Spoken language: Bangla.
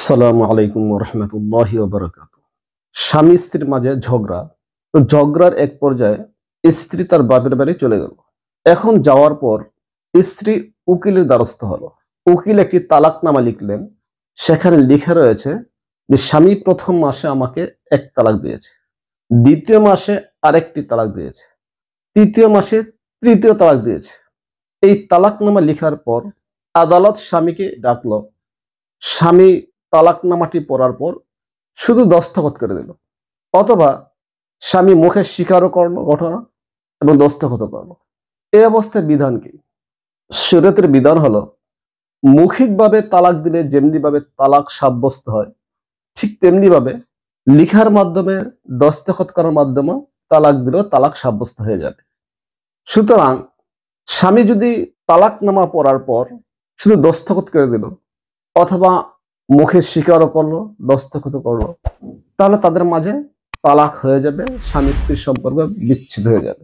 আসসালামু আলাইকুম ওয়া রাহমাতুল্লাহি ওয়া বারাকাতুহু। স্বামী স্ত্রীর মাঝে ঝগড়া। তো ঝগড়ার এক পর্যায়ে স্ত্রী তার বাপের বাড়ি চলে গেল। এখন যাওয়ার পর স্ত্রী উকিলের দ্বারস্থ হলো। উকিল একটি তালাকনামা লিখলেন। সেখানে লিখে রয়েছে যে স্বামী প্রথম মাসে আমাকে এক তালাক দিয়েছে, দ্বিতীয় মাসে আরেকটি তালাক দিয়েছে, তৃতীয় মাসে তৃতীয় তালাক দিয়েছে। এই তালাকনামা লিখার পর আদালত স্বামীকে ডাকলো। স্বামী তালাকনামাটি পড়ার পর শুধু দস্তখত করে দিল, অথবা স্বামী মুখে স্বীকারও করলো ঘটনা এবং দস্তখত করলো। এই অবস্থায় বিধান কি? শরীয়তের বিধান হলো মৌখিকভাবে তালাক দিলে যেমনি ভাবে তালাক সাব্যস্ত হয়, ঠিক তেমনি ভাবে লিখার মাধ্যমে দস্তখত করার মাধ্যমে তালাক দিলেও তালাক সাব্যস্ত হয়ে যাবে। সুতরাং স্বামী যদি তালাকনামা পড়ার পর শুধু দস্তখত করে দিল, অথবা মুখে স্বীকারও করলো, দস্তখত করলো, তাহলে তাদের মাঝে তালাক হয়ে যাবে, স্বামী স্ত্রীর সম্পর্ক বিচ্ছেদ হয়ে যাবে।